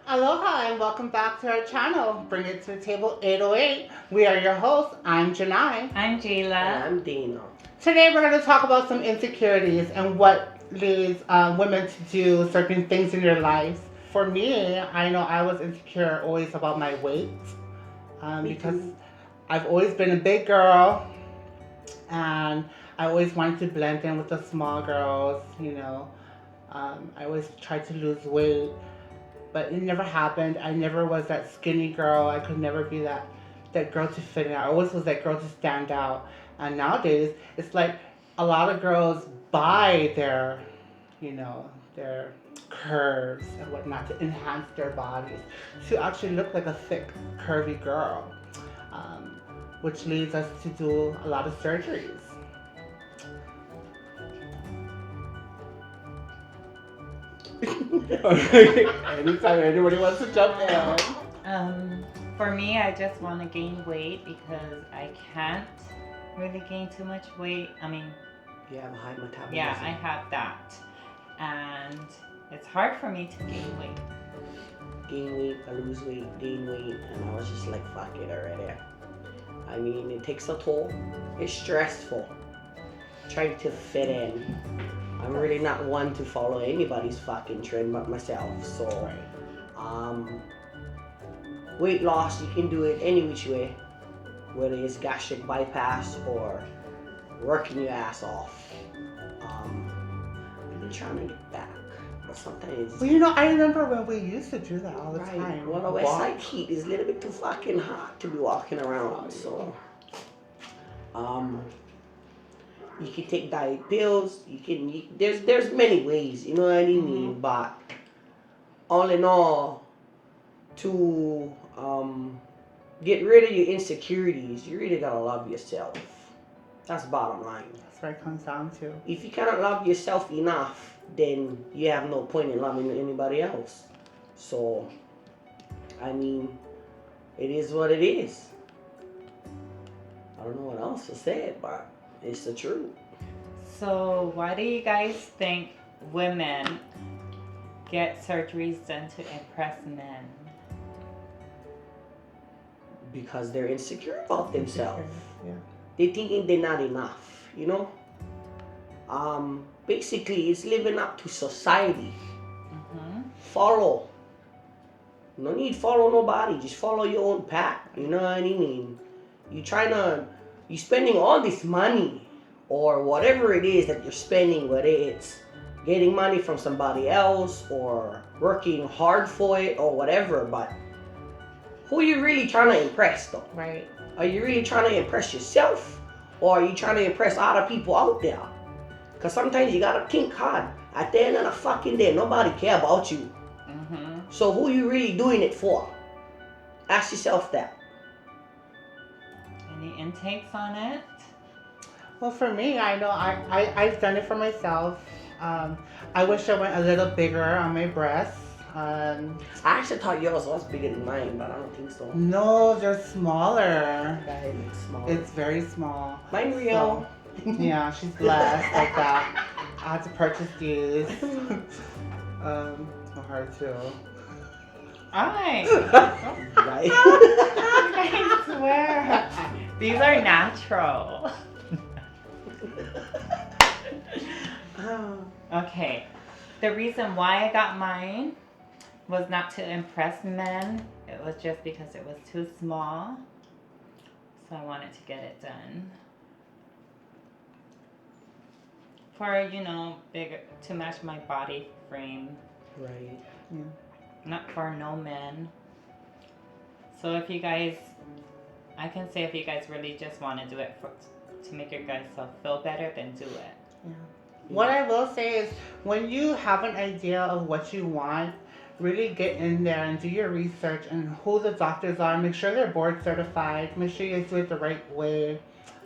Aloha and welcome back to our channel. Bring it to the table 808. We are your hosts. I'm Janai. I'm Jayla. And I'm Dino. Today we're going to talk about some insecurities and what leads women to do certain things in their lives. For me, I know I was insecure always about my weight because I've always been a big girl and I always wanted to blend in with the small girls, I always tried to lose weight, but it never happened. I never was that skinny girl. I could never be that girl to fit in. I always was that girl to stand out. And nowadays, it's like a lot of girls buy their curves and whatnot to enhance their bodies to actually look like a thick, curvy girl, which leads us to do a lot of surgeries. Anytime anybody wants to jump in. For me, I just want to gain weight because I can't really gain too much weight. I mean, You have a high metabolism. yeah, I have that. And it's hard for me to gain weight. Gain weight, I lose weight, gain weight, and I was just like, fuck it already. I mean, it takes a toll. It's stressful. Trying to fit in. I'm really not one to follow anybody's fucking trend but myself. So, weight loss, you can do it any which way. Whether it's gastric bypass or working your ass off. I've been trying to get back, but sometimes. Well, I remember when we used to do that all the Right. time. Well, the West Side heat is a little bit too fucking hot to be walking around. So, you can take diet pills. There's many ways. You know what I mean? But all in all, to get rid of your insecurities, you really gotta love yourself. That's bottom line. That's what it comes down to. If you cannot love yourself enough, then you have no point in loving anybody else. So, I mean, it is what it is. I don't know what else to say, but it's the truth. So, why do you guys think women get surgeries done to impress men? Because they're insecure about themselves. Yeah. They thinking they're not enough, Basically, it's living up to society. Follow. No need follow nobody. Just follow your own path. You know what I mean? You spending all this money or whatever it is that you're spending, whether it's getting money from somebody else or working hard for it or whatever, but who are you really trying to impress though? Right. Are you really trying to impress yourself? Or are you trying to impress other people out there? Because sometimes you gotta think hard. At the end of the fucking day, nobody care about you. So who you really doing it for? Ask yourself that. Any intakes on it? Well, for me, I know I've done it for myself. I wish I went a little bigger on my breasts. I actually thought yours was bigger than mine, but I don't think so. No, they're smaller. That is small. It's very small. Mine real. Yeah, she's blessed like that. I had to purchase these. For her too. Alright. Right. I swear. These are natural. Okay. The reason why I got mine was not to impress men. It was just because it was too small. So I wanted to get it done. For, bigger, to match my body frame. Right. Yeah. Not for no men. So if you guys, I can say if you guys really just want to do it to make your guys feel better, then do it. Yeah. What I will say is when you have an idea of what you want, really get in there and do your research and who the doctors are. Make sure they're board certified. Make sure you guys do it the right way.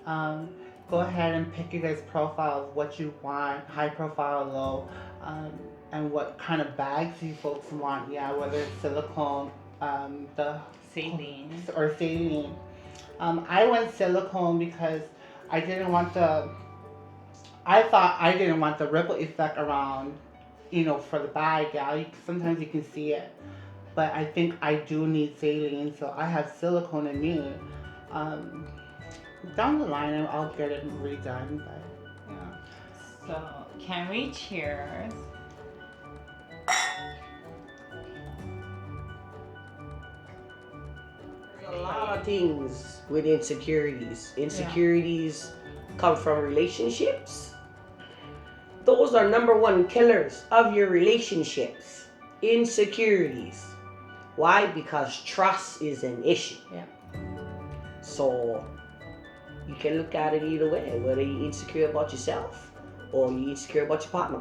Go ahead and pick your guys' profile of what you want, high profile, low, and what kind of bags you folks want. Yeah, whether it's silicone, the Saline. or saline. I went silicone because I thought I didn't want the ripple effect around for the bag, yeah, sometimes you can see it. But I think I do need saline, so I have silicone in me. Um, Down the line, I'll get it redone, but yeah. So, can we cheers? There's a lot of things with insecurities. Insecurities come from relationships. Those are number one killers of your relationships. Insecurities. Why? Because trust is an issue. Yeah. So you can look at it either way, whether you're insecure about yourself or you're insecure about your partner.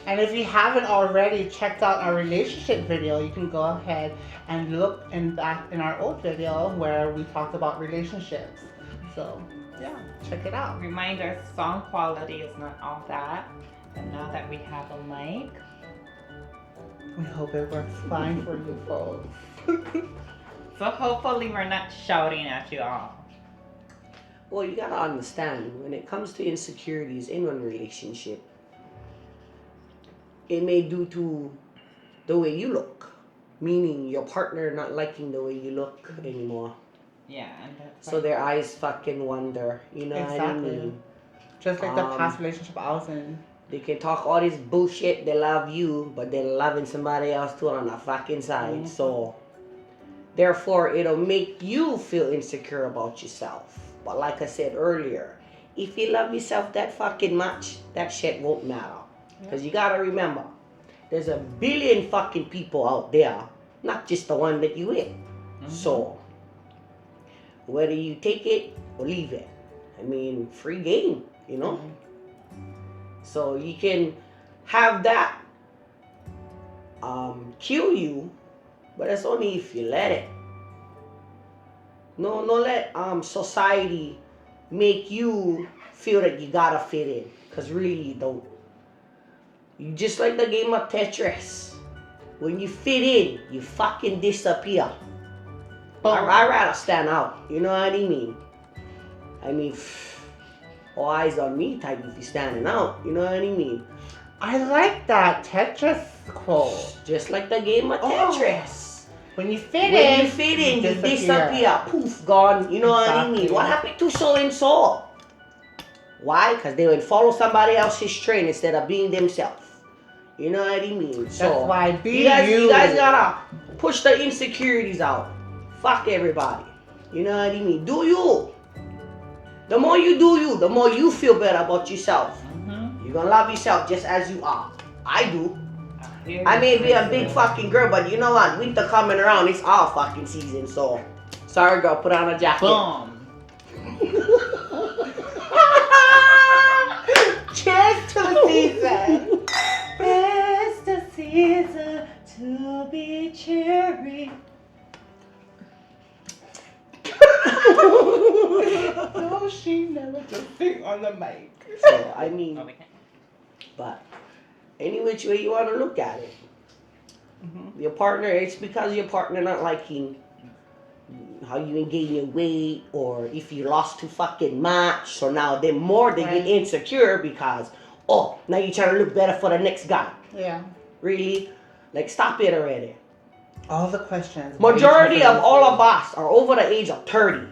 And if you haven't already checked out our relationship video, you can go ahead and look back in our old video where we talked about relationships. So yeah, check it out. Reminder, song quality is not all that. But now that we have a mic, We hope it works fine for you folks. so hopefully we're not shouting at you all. Well, you gotta understand, when it comes to insecurities in one relationship, it may due to the way you look, meaning your partner not liking the way you look anymore. Yeah, and that's So their eyes fucking wonder, you know what I Exactly. mean? Just like the past relationship I was in. They can talk all this bullshit, they love you, but they're loving somebody else too on the fucking side. So, therefore, it'll make you feel insecure about yourself. But like I said earlier, if you love yourself that fucking much, that shit won't matter. Because you gotta remember, there's a billion fucking people out there, not just the one that you with. So, whether you take it or leave it, I mean, free game, you know? So you can have that kill you, but that's only if you let it. No let society make you feel that you gotta fit in, because really you don't. You just like the game of Tetris. When you fit in, you fucking disappear. I'd rather stand out, you know what I mean? I mean, all eyes on me type if you're standing out, you know what I mean? I like that Tetris quote. Just like the game of Tetris. When you fit When in, you fit in, you disappear. Poof, gone, you know what I mean? What happened to so and so? Why? Because they would follow somebody else's train instead of being themselves. You know what I mean? So That's why you guys gotta push the insecurities out. Fuck everybody. You know what I mean? Do you. The more you do you, the more you feel better about yourself. You're gonna love yourself just as you are. I do. I may be a big fucking girl, but you know what? Winter coming around, it's all fucking season, so sorry girl, put on a jacket. Boom. Cheers to the season. It's the season to be cheery. No, she never just sing on the mic. So I mean, Oh, we can't. but any which way you want to look at it, your partner, it's because your partner not liking how you gain your weight, or if you lost too fucking much, so now they get insecure because now you're trying to look better for the next guy. Yeah. Really? Like, stop it already. All the questions. Majority of all of us are over the age of 30.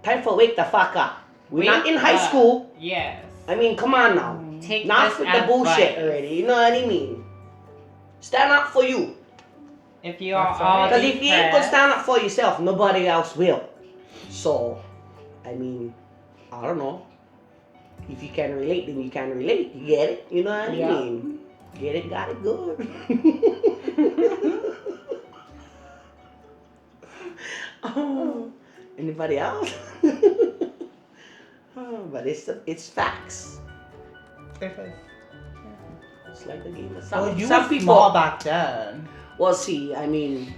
Time for wake the fuck up. We're not in high school. Yes. I mean, come on now. Take Not this with the bullshit advice. already. You know what I mean? Stand up for you. If you are That's all right. Because if you ain't gonna depressed, stand up for yourself, nobody else will. So, I mean, I don't know. If you can relate, then you can relate. You get it? You know what I mean? Get it, got it, good. Anybody else? But it's facts. It's like the game of Well, you some were people. small back then. Well, see, I mean,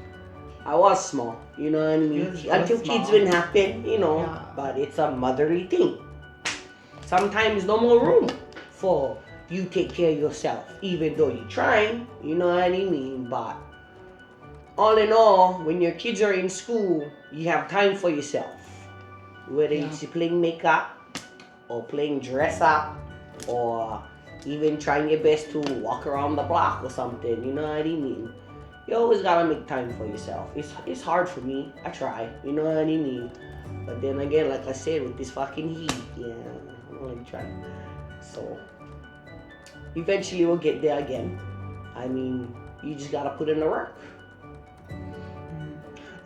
I was small, you know what I mean? You was Until small. kids wouldn't happen, you know, Yeah. but it's a motherly thing. Sometimes no more room for you take care of yourself, even though you're trying, you know what I mean? But all in all, when your kids are in school, you have time for yourself. Whether it's playing makeup, or playing dress up, or even trying your best to walk around the block or something. You know what I mean? You always gotta make time for yourself. It's hard for me. I try. You know what I mean? But then again, like I said, with this fucking heat, yeah, I'm only trying. So eventually we'll get there again. I mean, you just gotta put in the work.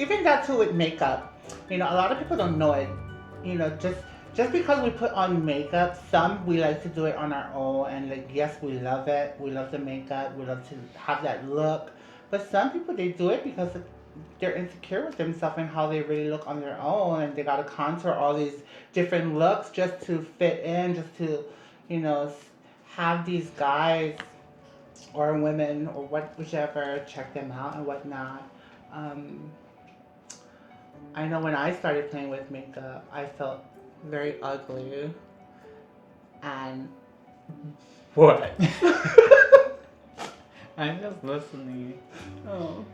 Even that too with makeup. A lot of people don't know it. Just because we put on makeup, some we like to do it on our own, and like yes, we love it. We love the makeup. We love to have that look. But some people they do it because they're insecure with themselves and how they really look on their own, and they gotta contour all these different looks just to fit in, just to, have these guys or women or whichever check them out and whatnot. I know when I started playing with makeup, I felt very ugly. And what? I'm just listening. Oh.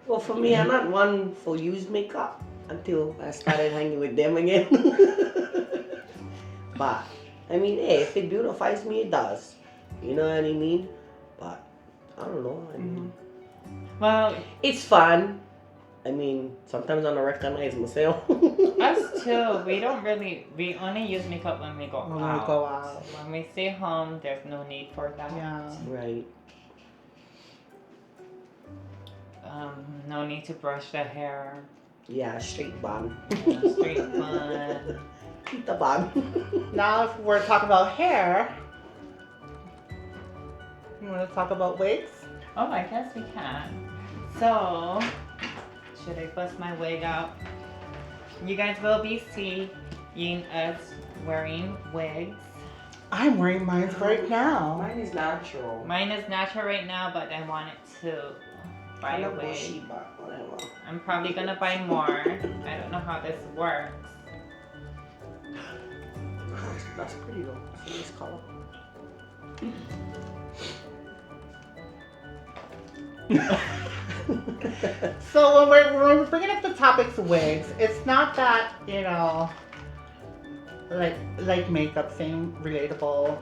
Well, for me, I'm not one for used makeup until I started hanging with them again. But I mean, hey, if it beautifies me, it does. You know what I mean? But I don't know. I mean, Well, it's fun. I mean, sometimes I don't recognize myself. us too. We only use makeup when we go When out. we go out. When we stay home, there's no need for that. Yeah. Right. No need to brush the hair. Yeah, straight bun. Straight bun. Keep the bun. Now, if we're talking about hair, you want to talk about wigs? Oh, I guess we can. So, should I bust my wig out? You guys will be seeing us wearing wigs. I'm wearing mine right now. Mine is natural. Mine is natural right now, but I wanted to buy a wig. Bushy, but whatever. I'm probably gonna buy more. I don't know how this works. That's pretty though. It's a nice color. So when we're bringing up the topics of wigs, it's not that like makeup, same relatable.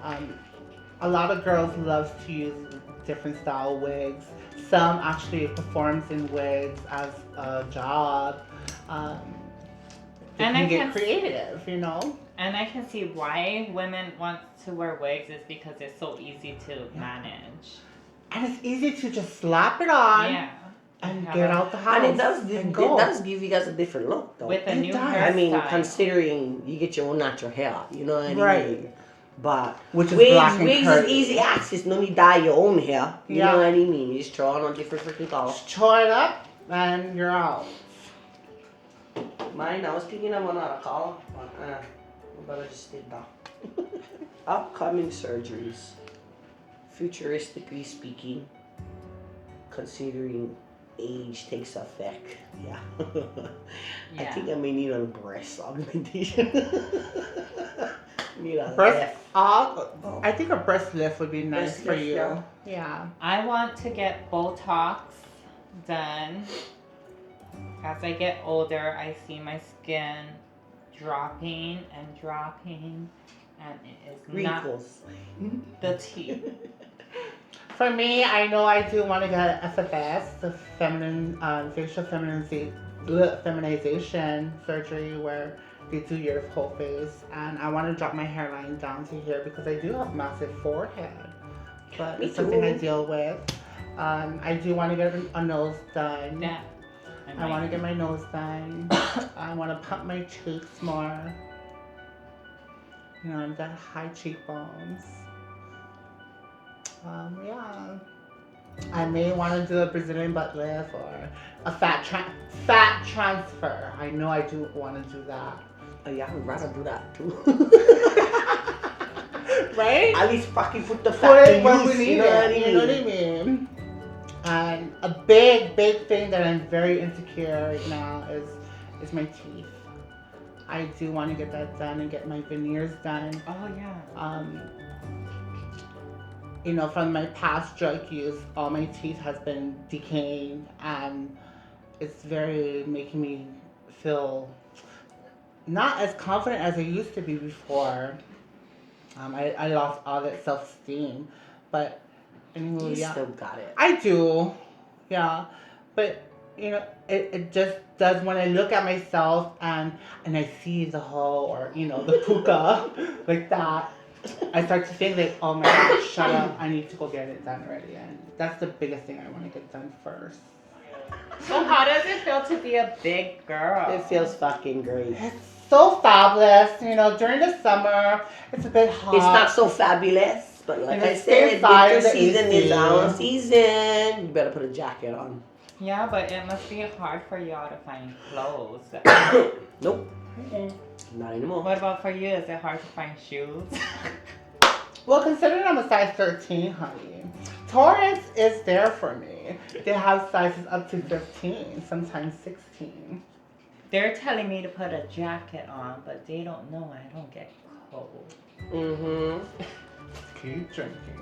A lot of girls love to use different style wigs. Some actually performs in wigs as a job. They And can I get can- creative, And I can see why women want to wear wigs is because it's so easy to manage. And it's easy to just slap it on Yeah. and Have get a- out the house. And it go. does give you guys a different look though. With a It new does. hairstyle. I mean, considering you get your own natural hair, you know what I mean? Right. But Which is black and wigs is curly. easy access. No need to dye your own hair. You Yeah. know what I mean? You just throw on a different freaking color. Just chore it up and you're out. Mine, I was thinking of another color, but I better just stay down. Upcoming surgeries. Futuristically speaking, considering age takes effect. Yeah. I Yeah. think I may need a breast augmentation. Need a Breast, lift. I think a breast lift would be nice Breast for lift, you. yeah. Yeah. I want to get Botox done. As I get older, I see my skin dropping and dropping, and it is Wrinkles. not the tea. For me, I know I do want to get SFS, the facial feminization surgery, where they do your whole face, and I want to drop my hairline down to here because I do have massive forehead, but Me it's something I too. deal with. I do want to get a nose done. Yeah. I want to get my nose done. I want to pump my cheeks more. And the high cheekbones. Yeah. I may want to do a Brazilian butt lift or a fat transfer. I know I do want to do that. Yeah, I would rather do that too. Right? At least fucking put the Put fat it to where we use, need you know what I it. You know what I mean? mean? And a big thing that I'm very insecure right now is my teeth. I do want to get that done and get my veneers done. Oh yeah. From my past drug use, all my teeth has been decaying, and it's very making me feel not as confident as I used to be before. I lost all that self-esteem. But anyway, You yeah. still got it. I do. Yeah. But, it just does when I look at myself and I see the hoe or, the puka like that. I start to think like, oh my god, shut up. I need to go get it done already. And that's the biggest thing I want to get done first. So how does it feel to be a big girl? It feels fucking great. It's so fabulous. During the summer, it's a bit hot. It's not so fabulous, but like And I it's stay said, inside winter the season AC. is our season. You better put a jacket on. Yeah, but it must be hard for y'all to find clothes. Nope, Mm-mm. not anymore. What about for you? Is it hard to find shoes? Well, considering I'm a size 13, honey, Taurus is there for me. They have sizes up to 15, sometimes 16. They're telling me to put a jacket on, but they don't know I don't get cold. Mm-hmm. Keep drinking.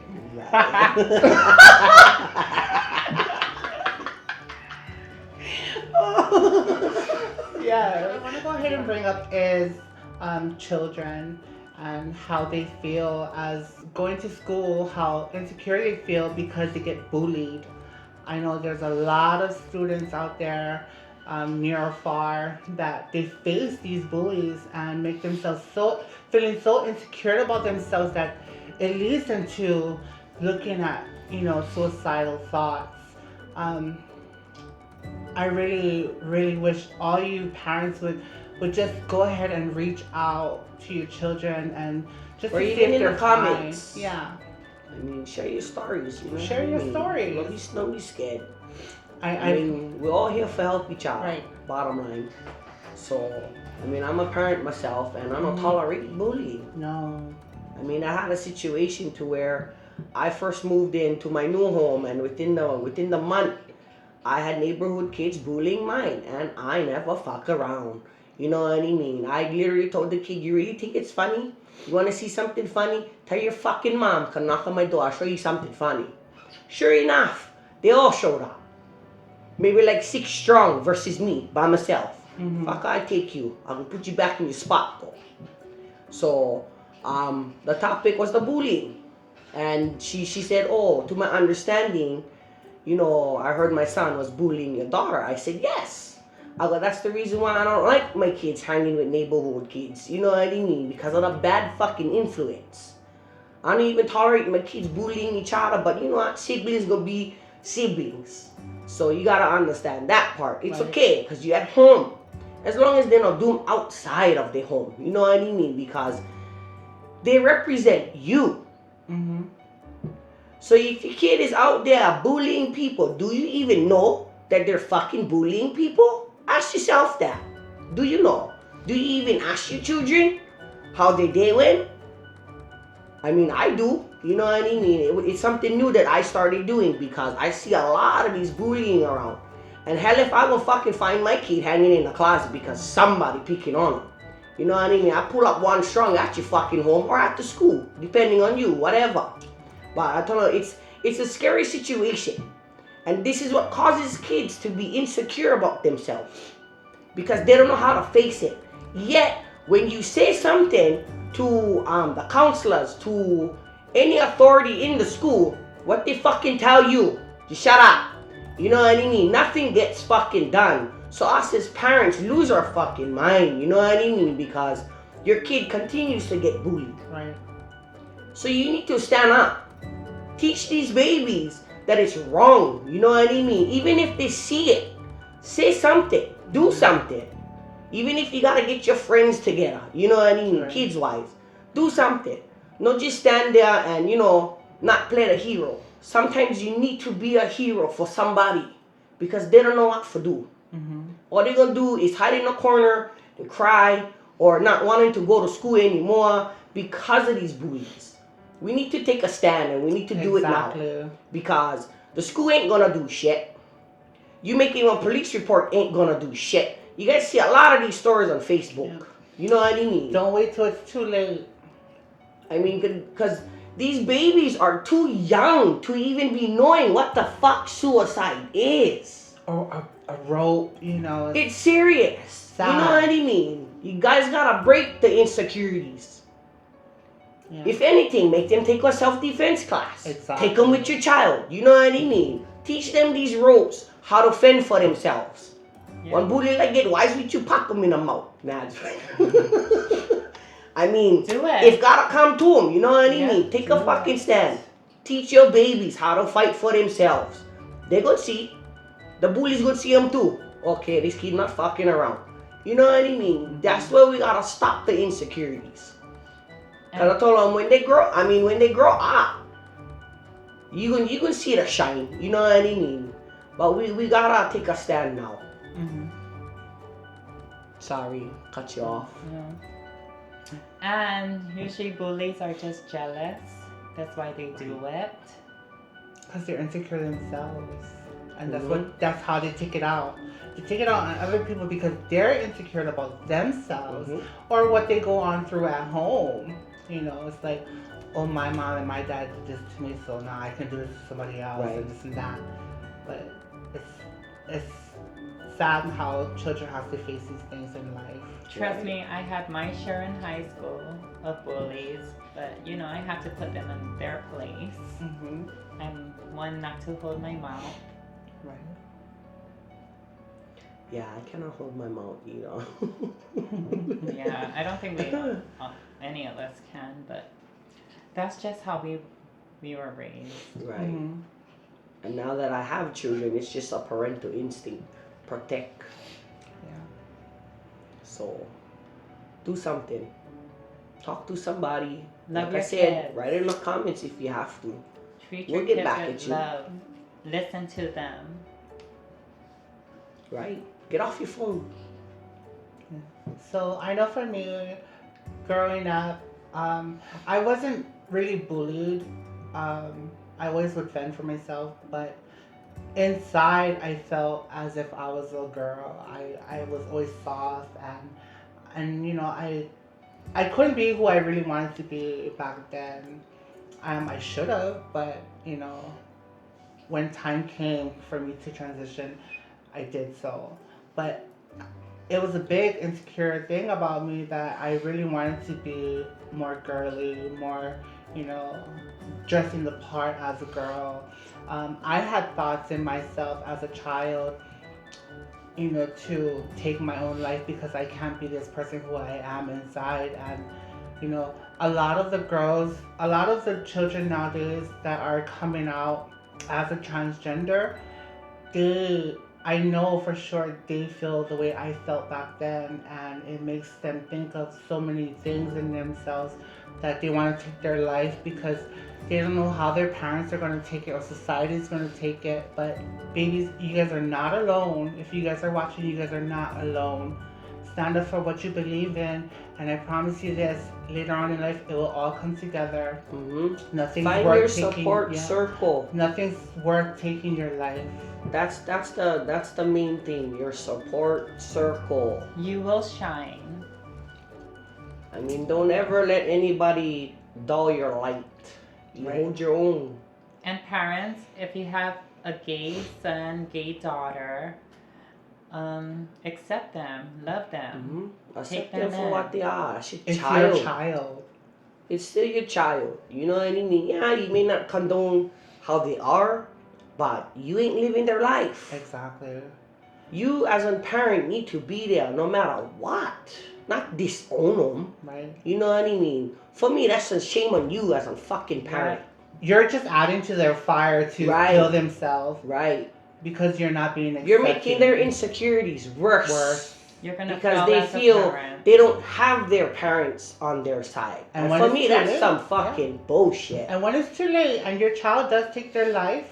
Yeah, what I want to go ahead and bring up is children and how they feel as going to school, how insecure they feel because they get bullied. I know there's a lot of students out there, near or far, that they face these bullies and make themselves feeling so insecure about themselves that it leads them to looking at, suicidal thoughts. I really, really wish all you parents would just go ahead and reach out to your children and just Or to see even if in the they're comments. fine. Yeah. I mean, share your stories. Share your stories. Don't be scared. I I mean, we're all here for help each other. Right. Bottom line. So, I mean, I'm a parent myself, and I don't Mhm. tolerate bullying. no. I mean, I had a situation to where I first moved into my new home, and within the month, I had neighborhood kids bullying mine, and I never fuck around. You know what I mean? I literally told the kid, "You really think it's funny? You want to see something funny? Tell your fucking mom, come knock on my door. I'll show you something funny." Sure enough, they all showed up. Maybe like 6 strong versus me by myself. Mhm. Fuck, I take you. I will put you back in your spot, though. So, the topic was the bullying, and she said, "Oh, to my understanding, I heard my son was bullying your daughter." I said, "Yes." I go, "That's the reason why I don't like my kids hanging with neighborhood kids. You know what I mean? Because of the bad fucking influence. I don't even tolerate my kids bullying each other, but you know what? Siblings gonna be siblings. So you gotta understand that part. It's Right. okay, because you're at home. As long as they're not doing outside of the home. You know what I mean? Because they represent you. Mhm. So if your kid is out there bullying people, do you even know that they're fucking bullying people? Ask yourself that. Do you know? Do you even ask your children how their day went? I mean, I do. You know what I mean? It's something new that I started doing because I see a lot of these bullying around. And hell, if I will fucking find my kid hanging in the closet because somebody picking on him. You know what I mean? I pull up one strong at your fucking home or at the school, depending on you, whatever. But I tell you, it's a scary situation. And this is what causes kids to be insecure about themselves. Because they don't know how to face it. Yet, when you say something to the counselors, to any authority in the school, what they fucking tell you, just shut up. You know what I mean? Nothing gets fucking done. So us as parents lose our fucking mind. You know what I mean? Because your kid continues to get bullied. Right. So you need to stand up. Teach these babies that it's wrong. You know what I mean? Even if they see it, say something. Do something. Even if you gotta get your friends together. You know what I mean? Right. Kids wise. Do something. Not just stand there and, not play the hero. Sometimes you need to be a hero for somebody. Because they don't know what to do. Mhm. All they're gonna do is hide in a corner and cry or not wanting to go to school anymore because of these bullies. We need to take a stand and we need to do it now. Exactly. Because the school ain't gonna do shit. You making a police report ain't gonna do shit. You guys see a lot of these stories on Facebook. Yeah. You know what I mean? Don't wait till it's too late. I mean, because these babies are too young to even be knowing what the fuck suicide is. Or a rope, It's serious. Sad. You know what I mean? You guys gotta break the insecurities. Yeah. If anything, make them take a self-defense class. Exactly. Take them with your child. You know what I mean? Teach them these ropes, how to fend for themselves. Yeah. One bully like get wise with you, pop them in the mouth. Nah, it's fine. I mean, Do it. if gotta come to them, you know what I Yeah, mean? Take do a fucking it. stand. Teach your babies how to fight for themselves. They gonna see. The bullies gonna see them too. Okay, this kid not fucking around. You know what I mean? That's where we gotta stop the insecurities. Cause I told them when they grow up, you gonna see the shine. You know what I mean? But we gotta take a stand now. Mm-hmm. Sorry, cut you off. Yeah. And usually bullies are just jealous. That's why they do it. Because they're insecure themselves. And Mhm. that's how they take it out. They take it out on other people because they're insecure about themselves Mhm. or what they go on through at home. You know, it's like, oh, my mom and my dad did this to me, so now I can do this to somebody else Right. and this and that. But it's sad how children have to face these things in life. Trust me, I had my share in high school of bullies, but you know, I have to put them in their place. Mm-hmm. I'm one not to hold my mouth. Right. Yeah, I cannot hold my mouth, you know. Yeah, I don't think any of us can, but that's just how we were raised. Right. Mm-hmm. And now that I have children, it's just a parental instinct. Protect. Yeah. So, do something. Talk to somebody. Love like your I said, kids. write in the comments if you have to. Treat We'll your get kids back with at you. love. Listen to them. Right? Get off your phone. So I know for me, growing up, I wasn't really bullied. I always would fend for myself, but inside I felt as if I was a girl. I was always soft and you know I couldn't be who I really wanted to be back then. I should have, but you know when time came for me to transition, I did so. But it was a big insecure thing about me that I really wanted to be more girly, more, you know, dressing the part as a girl. I had thoughts in myself as a child, you know, to take my own life because I can't be this person who I am inside. And, you know, a lot of the children nowadays that are coming out as a transgender, I know for sure they feel the way I felt back then, and it makes them think of so many things in themselves that they want to take their life because they don't know how their parents are going to take it or society's going to take it. But babies, you guys are not alone. If you guys are watching, you guys are not alone. Stand up for what you believe in, and I promise you this: later on in life, it will all come together. Mm-hmm. Nothing's Find worth your taking. support Yeah, circle. nothing's worth taking your life. That's the main thing. Your support circle. You will shine. I mean, don't ever let anybody dull your light. You Right. hold your own. And parents, if you have a gay son, gay daughter, accept them, love them. Mm-hmm. Take Accept them them for in. what they are. It's your It's child. your child. It's still your child. You know what I mean? Yeah, you may not condone how they are, but you ain't living their life. Exactly. You as a parent need to be there no matter what. Not disown them. Right. You know what I mean? For me, that's a shame on you as a fucking parent. You're just adding to their fire to Right. kill themselves Right. because you're not being accepted. You're making their insecurities worse. Worse. You're gonna Because fail they as a feel parent. they don't have their parents on their side. And And when for it's me, too that's late, some fucking bullshit. And when it's too late and your child does take their life,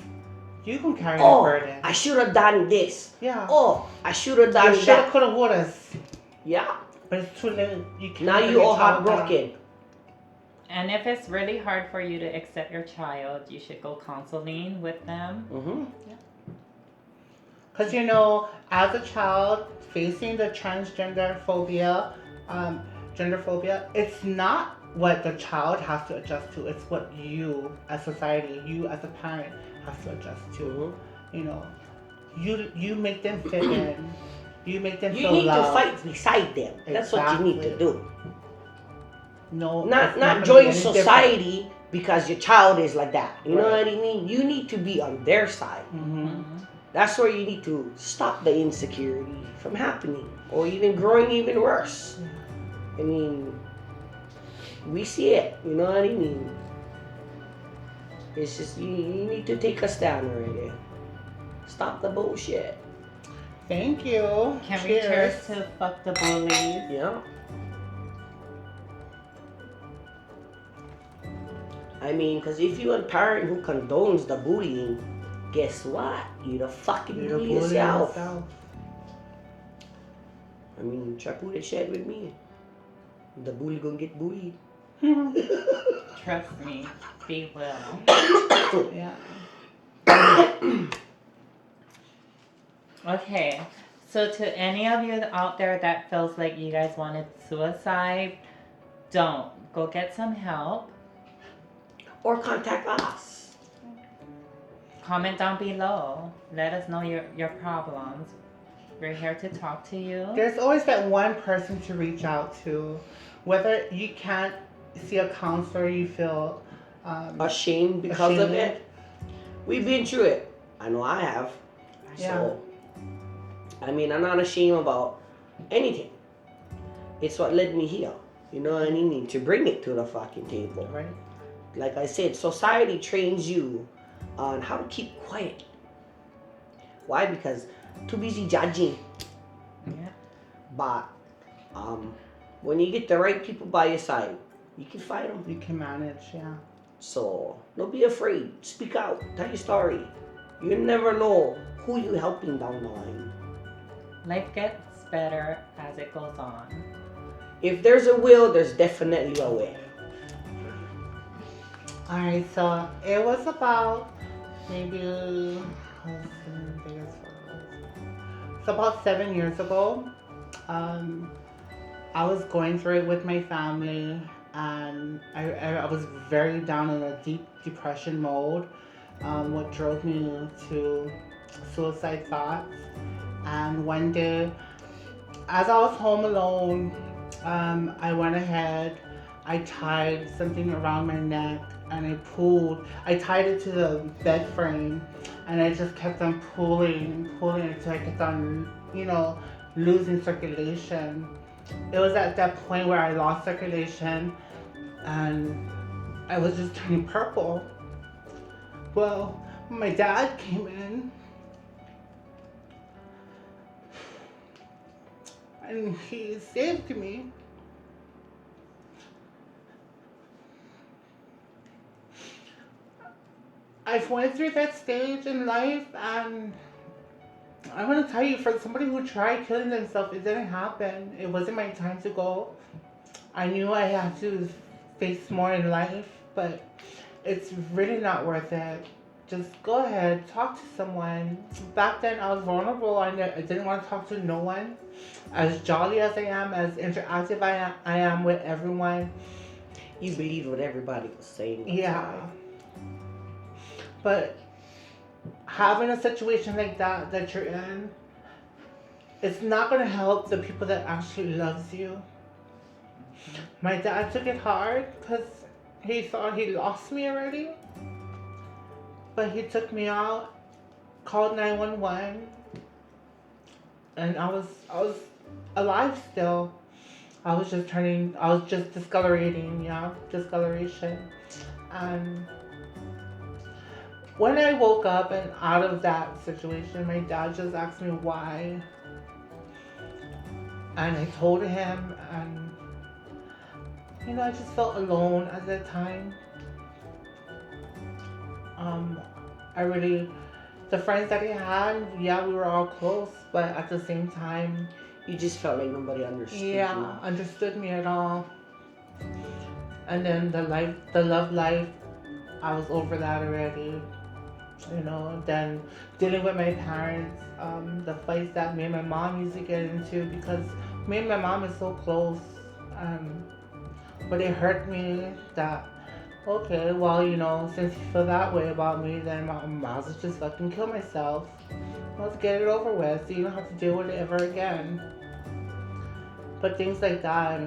you can carry the Oh, burden. I should have done this. Yeah. Oh, I should have done You shoulda, that. coulda, woulda. Yeah. But it's too late. You can't Now bring you your all child down. heartbroken. And if it's really hard for you to accept your child, you should go counseling with them. Mm-hmm. Because, you know, as a child facing the transgender phobia, gender phobia, it's not what the child has to adjust to. It's what you, as society, you as a parent, have to adjust to. Mm-hmm. You know, you make them fit in. You make them You feel need loved. to fight beside them. That's what you need to Exactly. do. No, Not it's not gonna be join any society because your child is like that. You know Right. what I mean? You need to be on their side. Mm-hmm. That's where you need to stop the insecurity from happening or even growing even worse. I mean, we see it. You know what I mean? It's just you need to take a stand already. Stop the bullshit. Thank you. Can we cheers to fuck the bullies? Yeah. I mean, because if you're a parent who condones the bullying, guess what? You're the fucking You're the bully bully yourself. yourself. I mean, try put a shit with me. The bully gonna get bullied. Trust me, they will. Yeah. Okay, so to any of you out there that feels like you guys wanted suicide, don't. Go get some help. Or contact us. Comment down below. Let us know your problems. We're here to talk to you. There's always that one person to reach out to. Whether you can't see a counselor, you feel Ashamed because of ashamed. it. We've been through it. I know I have. Yeah. So, I mean, I'm not ashamed about anything. It's what led me here. You know what I mean? To bring it to the fucking table. Right. Like I said, society trains you on how to keep quiet. Why? Because too busy judging. Yeah. But when you get the right people by your side, you can fight them. You can manage, yeah. So don't be afraid. Speak out. Tell your story. You never know who you're helping down the line. Life gets better as it goes on. If there's a will, there's definitely a way. Alright, so it was about maybe it's about 7 years ago. I was going through it with my family, and I was very down in a deep depression mode. What drove me to suicide thoughts. And one day, as I was home alone, I went ahead, I tied something around my neck, and I tied it to the bed frame, and I just kept on pulling until I kept on, losing circulation. It was at that point where I lost circulation, and I was just turning purple. Well, my dad came in, and he saved me. I've went through that stage in life, and I want to tell you, for somebody who tried killing themselves, it didn't happen. It wasn't my time to go. I knew I had to face more in life, but it's really not worth it. Just go ahead, talk to someone. Back then, I was vulnerable. I didn't want to talk to no one. As jolly as I am, as interactive I am with everyone. You believe what everybody was saying. Yeah. But having a situation like that you're in, it's not going to help the people that actually loves you. My dad took it hard because he thought he lost me already. But he took me out, called 911, and I was alive still. I was just discoloration. And when I woke up and out of that situation, my dad just asked me why. And I told him, and I just felt alone at that time. The friends that he had, yeah, we were all close, but at the same time, You just felt like nobody understood you. understood me at all. And then the love life, I was over that already. Then dealing with my parents, the fights that me and my mom used to get into, because me and my mom is so close. But it hurt me that, okay, well, since you feel that way about me, then I might as well just fucking kill myself. Let's get it over with so you don't have to deal with it ever again. But things like that,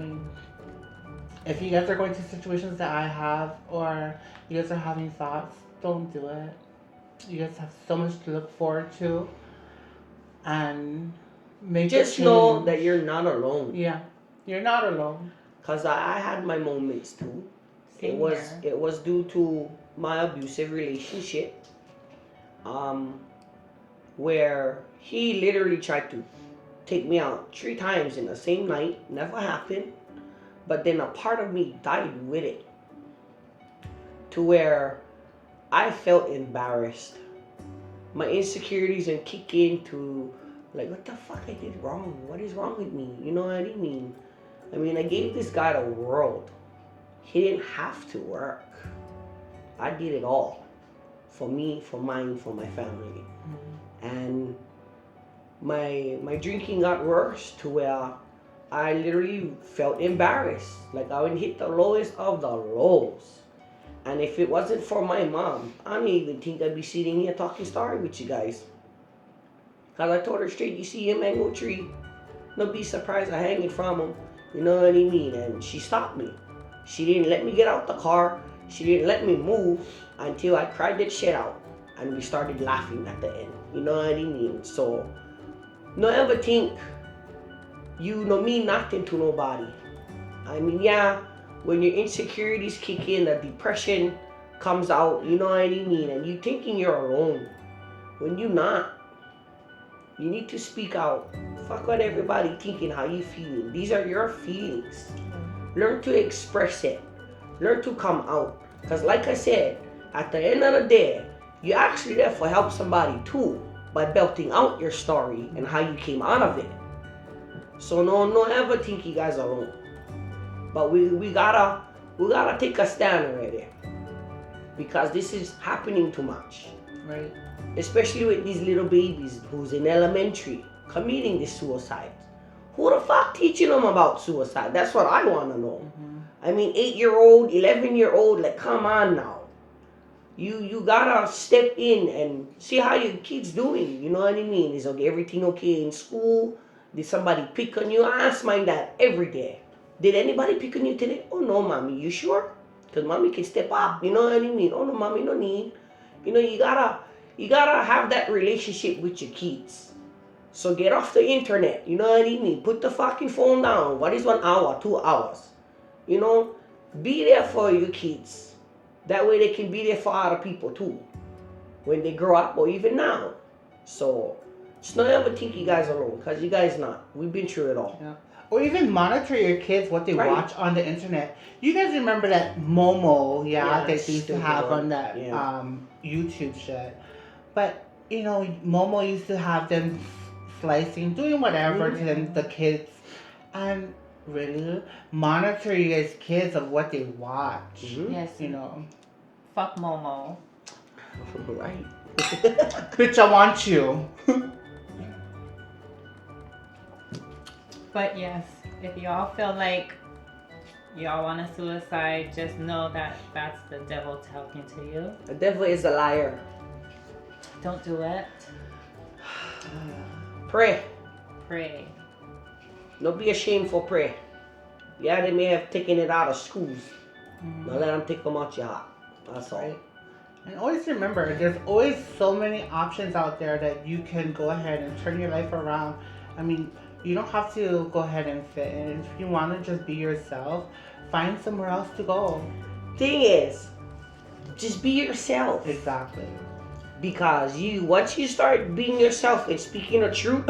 if you guys are going through situations that I have, or you guys are having thoughts, don't do it. You guys have so much to look forward to, and make Just a know change. that you're not alone. Yeah, you're not alone. Cause I had my moments too. Same It here. was due to my abusive relationship, um, where he literally tried to take me out 3 times in the same night. Never happened. But then a part of me died with it, to where I felt embarrassed. My insecurities and kick into like, what the fuck I did wrong? What is wrong with me? You know what I mean? I mean, I gave this guy the world. He didn't have to work. I did it all for me, for mine, for my family. And my drinking got worse to where I literally felt embarrassed. Like I would hit the lowest of the lows. And if it wasn't for my mom, I don't even think I'd be sitting here talking story with you guys. Cause I told her straight, you see a mango tree, don't be surprised I hang it from him. You know what I mean? And she stopped me. She didn't let me get out the car. She didn't let me move until I cried that shit out. And we started laughing at the end. You know what I mean? So, don't ever think you know mean nothing to nobody. I mean, yeah, when your insecurities kick in, the depression comes out, you know what I mean? And you thinking you're alone. When you not. You need to speak out. Fuck what everybody thinking how you feeling. These are your feelings. Learn to express it. Learn to come out. Because like I said, at the end of the day, you're actually there for help somebody too. By belting out your story and how you came out of it. So no ever think you guys are alone. But we gotta take a stand already. Because this is happening too much. Right. Especially with these little babies who's in elementary committing this suicide. Who the fuck teaching them about suicide? That's what I want to know. I mean, 8-year-old, 11-year-old, like, come on now. You gotta step in and see how your kid's doing. You know what I mean? Is everything okay in school? Did somebody pick on you? I ask my dad every day. Did anybody pick on you today? Oh no, mommy. You sure? Because mommy can step up. You know what I mean? Oh no, mommy, no need. You know, you gotta have that relationship with your kids. So get off the internet. You know what I mean? Put the fucking phone down. What is 1 hour, 2 hours? You know, be there for your kids. That way they can be there for other people too. When they grow up or even now. So, just don't ever think you guys are alone. Because you guys not. We've been through it all. Yeah. Or even monitor your kids, what they Right. watch on the internet. You guys remember that Momo, Yeah, they used to stupid have one. on that Yeah. YouTube shit. But, you know, Momo used to have them slicing, doing whatever to them, the kids. And really, monitor your guys' kids of what they watch. Yes. You know. Fuck Momo. Right. Bitch, I want you. But yes, if y'all feel like y'all want to suicide, just know that that's the devil talking to you. The devil is a liar. Don't do it. Pray. Pray. Don't be ashamed for prayer. Yeah, they may have taken it out of schools. Don't let them take them out your heart. That's all. Right. And always remember, there's always so many options out there that you can go ahead and turn your life around. I mean, you don't have to go ahead and fit in. If you want to just be yourself, find somewhere else to go. Thing is, just be yourself. Exactly. Because once you start being yourself and speaking the truth,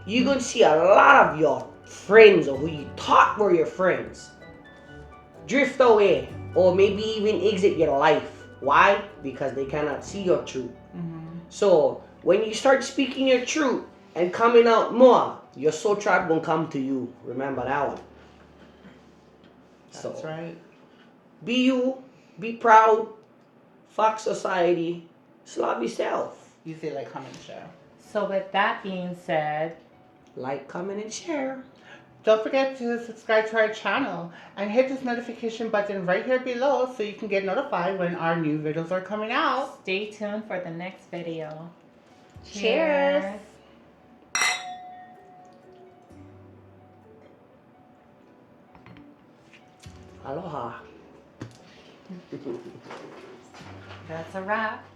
you're going to see a lot of your friends or who you thought were your friends drift away or maybe even exit your life. Why? Because they cannot see your truth. So when you start speaking your truth and coming out more, your soul tribe gonna come to you. Remember that one. That's right. Be you. Be proud. Fuck society. Just love yourself. You say like, comment, share. So with that being said, Like, comment, and share. Don't forget to subscribe to our channel and hit this notification button right here below so you can get notified when our new videos are coming out. stay tuned for the next video. Cheers. Aloha. That's a wrap.